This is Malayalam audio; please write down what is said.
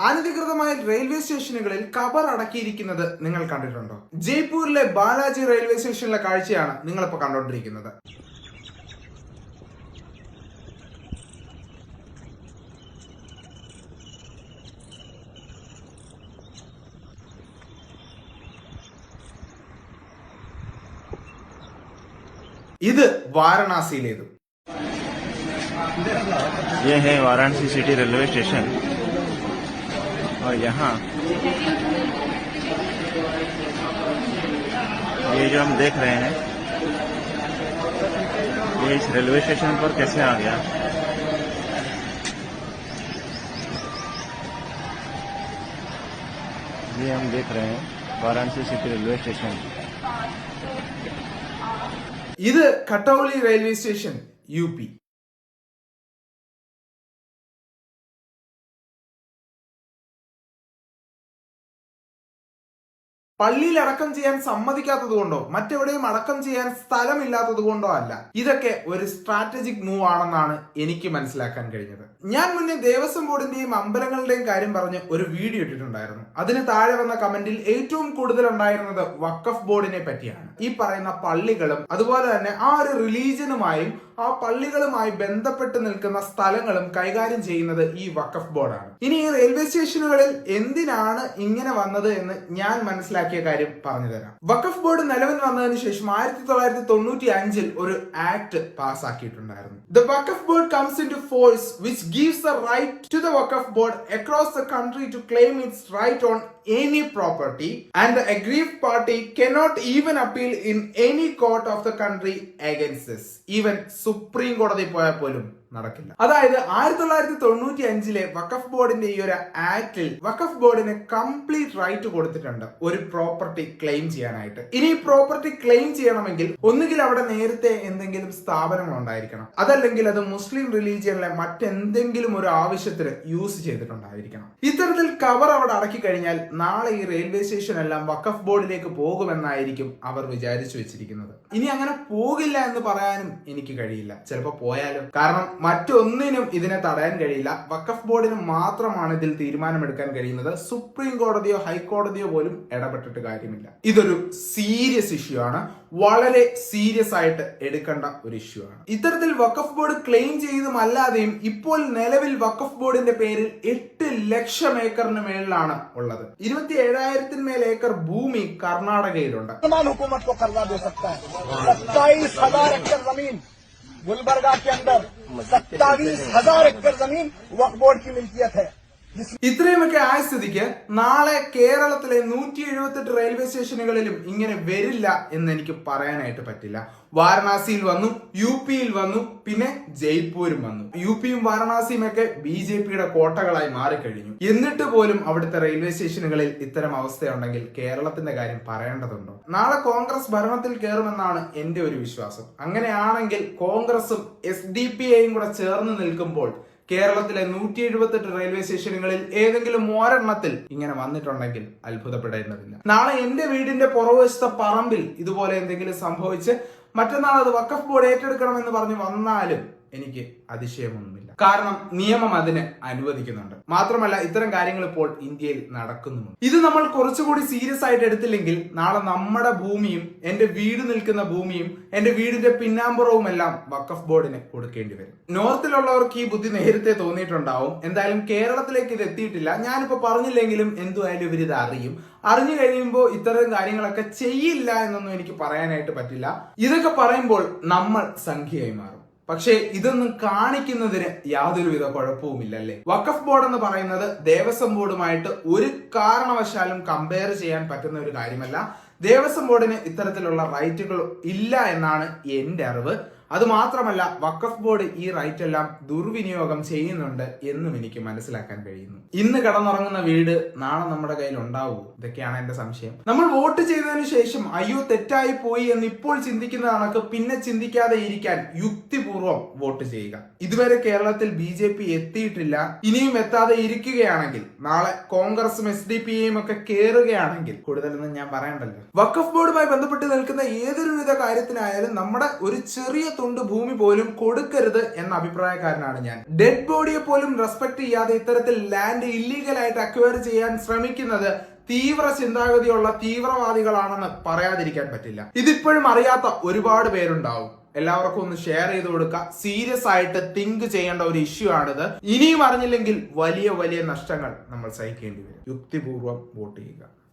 അനധികൃതമായ റെയിൽവേ സ്റ്റേഷനുകളിൽ കവർ അടക്കിയിരിക്കുന്നത് നിങ്ങൾ കണ്ടിട്ടുണ്ടോ? ജയ്പൂരിലെ ബാലാജി റെയിൽവേ സ്റ്റേഷനിലെ കാഴ്ചയാണ് നിങ്ങളിപ്പോ കണ്ടോണ്ടിരിക്കുന്നത്. ഇത് വാരണാസിയിലേതും. ये है वाराणसी सिटी रेलवे स्टेशन और यहाँ ये जो हम देख रहे हैं ये इस रेलवे स्टेशन पर कैसे आ गया। ये हम देख रहे हैं वाराणसी सिटी रेलवे स्टेशन। ഇത് കട്ടൗലി റെയിൽവേ സ്റ്റേഷൻ, UP. പള്ളിയിൽ അടക്കം ചെയ്യാൻ സമ്മതിക്കാത്തത് കൊണ്ടോ മറ്റെവിടെയും അടക്കം ചെയ്യാൻ സ്ഥലമില്ലാത്തത് കൊണ്ടോ അല്ല, ഇതൊക്കെ ഒരു സ്ട്രാറ്റജിക് മൂവ് ആണെന്നാണ് എനിക്ക് മനസ്സിലാക്കാൻ കഴിഞ്ഞത്. ഞാൻ മുന്നേ ദേവസ്വം ബോർഡിന്റെയും അമ്പലങ്ങളുടെയും കാര്യം പറഞ്ഞ് ഒരു വീഡിയോ ഇട്ടിട്ടുണ്ടായിരുന്നു. അതിന് താഴെ വന്ന കമന്റിൽ ഏറ്റവും കൂടുതൽ ഉണ്ടായിരുന്നത് വഖഫ് ബോർഡിനെ പറ്റിയാണ്. ഈ പറയുന്ന പള്ളികളും അതുപോലെ തന്നെ ആ ഒരു റിലീജിയനുമായും ആ പള്ളികളുമായി ബന്ധപ്പെട്ട് നിൽക്കുന്ന സ്ഥലങ്ങളും കൈകാര്യം ചെയ്യുന്നത് ഈ വഖഫ് ബോർഡാണ്. ഇനി ഈ റെയിൽവേ സ്റ്റേഷനുകളിൽ എന്തിനാണ് ഇങ്ങനെ വന്നത് എന്ന് ഞാൻ മനസ്സിലാക്കിയ കാര്യം പറഞ്ഞു തരാം. വഖഫ് ബോർഡ് നിലവിൽ വന്നതിന് ശേഷം 1995 ഒരു act പാസ്സാക്കിയിട്ടുണ്ടായിരുന്നു. The Waqf Board comes into force which gives the right to the Waqf Board across the country to claim its right on any property and the aggrieved party cannot even appeal in any court of the country against this. Even supreme കോടതി പോയാൽ പോലും നടക്കില്ല. അതായത് 1995 വഖഫ് ബോർഡിന്റെ ഈ ഒരു ആക്ടിൽ വഖഫ് ബോർഡിന് കംപ്ലീറ്റ് റൈറ്റ് കൊടുത്തിട്ടുണ്ട് ഒരു പ്രോപ്പർട്ടി ക്ലെയിം ചെയ്യാനായിട്ട്. ഇനി ഈ പ്രോപ്പർട്ടി ക്ലെയിം ചെയ്യണമെങ്കിൽ ഒന്നുകിൽ അവിടെ നേരത്തെ എന്തെങ്കിലും സ്ഥാപനങ്ങൾ ഉണ്ടായിരിക്കണം, അതല്ലെങ്കിൽ അത് മുസ്ലിം റിലീജിയനിലെ മറ്റെന്തെങ്കിലും ഒരു ആവശ്യത്തിന് യൂസ് ചെയ്തിട്ടുണ്ടായിരിക്കണം. ഇത്തരത്തിൽ കവർ അവിടെ അടക്കി കഴിഞ്ഞാൽ നാളെ ഈ റെയിൽവേ സ്റ്റേഷൻ എല്ലാം വഖഫ് ബോർഡിലേക്ക് പോകുമെന്നായിരിക്കും അവർ വിചാരിച്ചു വെച്ചിരിക്കുന്നത്. ഇനി അങ്ങനെ പോകില്ല എന്ന് പറയാനും എനിക്ക് കഴിയില്ല. ചിലപ്പോൾ പോയാലും, കാരണം മറ്റൊന്നിനും ഇതിനെ തടയാൻ കഴിയില്ല. വഖഫ് ബോർഡിന് മാത്രമാണ് ഇതിൽ തീരുമാനമെടുക്കാൻ കഴിയുന്നത്. സുപ്രീം കോടതിയോ ഹൈക്കോടതിയോ പോലും ഇടപെട്ടിട്ട് കാര്യമില്ല. ഇതൊരു സീരിയസ് ഇഷ്യൂ ആണ്, വളരെ സീരിയസ് ആയിട്ട് എടുക്കേണ്ട ഒരു ഇഷ്യൂ ആണ്. ഇത്തരത്തിൽ വഖഫ് ബോർഡ് ക്ലെയിം ചെയ്തും അല്ലാതെയും ഇപ്പോൾ നിലവിൽ വഖഫ് ബോർഡിന്റെ പേരിൽ 8 ലക്ഷം ഏക്കറിന് മേളിലാണ് ഉള്ളത്. 27,000 മേൽ ഏക്കർ ഭൂമി കർണാടകയിലുണ്ട്. गुलबर्गा के अंदर 27,000 एकड़ जमीन वक्फ बोर्ड की मिल्कियत है. ഇത്രയുമൊക്കെ ആയ സ്ഥിതിക്ക് നാളെ കേരളത്തിലെ 178 റെയിൽവേ സ്റ്റേഷനുകളിലും ഇങ്ങനെ വരില്ല എന്ന് എനിക്ക് പറയാനായിട്ട് പറ്റില്ല. വാരണാസിയിൽ വന്നു, UPയിൽ വന്നു, പിന്നെ ജയ്പൂരും വന്നു. UPയും വാരണാസിയും ഒക്കെ BJPയുടെ കോട്ടകളായി മാറിക്കഴിഞ്ഞു. എന്നിട്ട് പോലും അവിടുത്തെ റെയിൽവേ സ്റ്റേഷനുകളിൽ ഇത്തരം അവസ്ഥയുണ്ടെങ്കിൽ കേരളത്തിന്റെ കാര്യം പറയേണ്ടതുണ്ടോ? നാളെ കോൺഗ്രസ് ഭരണത്തിൽ കയറുമെന്നാണ് എന്റെ ഒരു വിശ്വാസം. അങ്ങനെയാണെങ്കിൽ കോൺഗ്രസും SDPIയും കൂടെ ചേർന്ന് നിൽക്കുമ്പോൾ കേരളത്തിലെ 178 റെയിൽവേ സ്റ്റേഷനുകളിൽ ഏതെങ്കിലും ഒരെണ്ണത്തിൽ ഇങ്ങനെ വന്നിട്ടുണ്ടെങ്കിൽ അത്ഭുതപ്പെടേണ്ടതില്ല. നാളെ എന്റെ വീടിന്റെ പുറകുവശത്തെ പറമ്പിൽ ഇതുപോലെ എന്തെങ്കിലും സംഭവിച്ച് മറ്റന്നാൾ അത് വഖഫ് ബോർഡ് ഏറ്റെടുക്കണമെന്ന് പറഞ്ഞ് വന്നാലും എനിക്ക് അതിശയമൊന്നുമില്ല. കാരണം നിയമം അതിന് അനുവദിക്കുന്നുണ്ട്. മാത്രമല്ല ഇത്തരം കാര്യങ്ങൾ ഇപ്പോൾ ഇന്ത്യയിൽ നടക്കുന്നുമുണ്ട്. ഇത് നമ്മൾ കുറച്ചുകൂടി സീരിയസ് ആയിട്ട് എടുത്തില്ലെങ്കിൽ നാളെ നമ്മുടെ ഭൂമിയും എന്റെ വീട് നിൽക്കുന്ന ഭൂമിയും എന്റെ വീടിന്റെ പിന്നാമ്പുറവും എല്ലാം വഖഫ് ബോർഡിന് കൊടുക്കേണ്ടി വരും. നോർത്തിലുള്ളവർക്ക് ഈ ബുദ്ധി നേരത്തെ തോന്നിയിട്ടുണ്ടാവും. എന്തായാലും കേരളത്തിലേക്ക് ഇത് എത്തിയിട്ടില്ല. ഞാനിപ്പോ പറഞ്ഞില്ലെങ്കിലും എന്തുമായാലും ഇവരിത് അറിയും. അറിഞ്ഞു കഴിയുമ്പോൾ ഇത്തരം കാര്യങ്ങളൊക്കെ ചെയ്യില്ല എന്നൊന്നും എനിക്ക് പറയാനായിട്ട് പറ്റില്ല. ഇതൊക്കെ പറയുമ്പോൾ നമ്മൾ സംഖ്യയായി മാറും. പക്ഷേ ഇതൊന്നും കാണിക്കുന്നതിന് യാതൊരുവിധ കുഴപ്പവുമില്ല അല്ലേ? വഖഫ് ബോർഡ് എന്ന് പറയുന്നത് ദേവസ്വം ബോർഡുമായിട്ട് ഒരു കാരണവശാലും കമ്പയർ ചെയ്യാൻ പറ്റുന്ന ഒരു കാര്യമല്ല. ദേവസ്വം ബോർഡിന് ഇത്തരത്തിലുള്ള റൈറ്റുകൾ ഇല്ല എന്നാണ് എന്റെ അറിവ്. അത് മാത്രമല്ല വഖഫ് ബോർഡ് ഈ റൈറ്റ് എല്ലാം ദുർവിനിയോഗം ചെയ്യുന്നുണ്ട് എന്നും എനിക്ക് മനസ്സിലാക്കാൻ കഴിയുന്നു. ഇന്ന് കിടന്നുറങ്ങുന്ന വീട് നാളെ നമ്മുടെ കയ്യിൽ ഉണ്ടാവുമോ? ഇതൊക്കെയാണ് എന്റെ സംശയം. നമ്മൾ വോട്ട് ചെയ്തതിനു ശേഷം അയ്യോ തെറ്റായി പോയി എന്ന് ഇപ്പോൾ ചിന്തിക്കുന്ന കണക്ക് പിന്നെ ചിന്തിക്കാതെ ഇരിക്കാൻ യുക്തിപൂർവ്വം വോട്ട് ചെയ്യുക. ഇതുവരെ കേരളത്തിൽ BJP എത്തിയിട്ടില്ല. ഇനിയും എത്താതെ ഇരിക്കുകയാണെങ്കിൽ നാളെ കോൺഗ്രസും SDPയും ഒക്കെ കേറുകയാണെങ്കിൽ കൂടുതലൊന്നും ഞാൻ പറയണ്ടല്ലോ. വഖഫ് ബോർഡുമായി ബന്ധപ്പെട്ട് നിൽക്കുന്ന ഏതൊരുവിധ കാര്യത്തിനായാലും നമ്മുടെ ഒരു ചെറിയ തുണ്ട് ഭൂമി പോലും കൊടുക്കരുത് എന്ന അഭിപ്രായക്കാരനാണ് ഞാൻ. ഡെഡ് ബോഡിയെ പോലും റെസ്പെക്ട് ചെയ്യാതെ ഇത്തരത്തിൽ ലാൻഡ് ഇല്ലീഗലായിട്ട് അക്വയർ ചെയ്യാൻ ശ്രമിക്കുന്നത് തീവ്ര ചിന്താഗതിയുള്ള തീവ്രവാദികളാണെന്ന് പറയാതിരിക്കാൻ പറ്റില്ല. ഇതിപ്പോഴും അറിയാത്ത ഒരുപാട് പേരുണ്ടാവും. എല്ലാവർക്കും ഒന്ന് ഷെയർ ചെയ്ത് കൊടുക്കുക. സീരിയസ് ആയിട്ട് തിങ്ക് ചെയ്യേണ്ട ഒരു ഇഷ്യൂ ആണിത്. ഇനിയും അറിഞ്ഞില്ലെങ്കിൽ വലിയ വലിയ നഷ്ടങ്ങൾ നമ്മൾ സഹിക്കേണ്ടി വരും. യുക്തിപൂർവ്വം വോട്ട് ചെയ്യുക.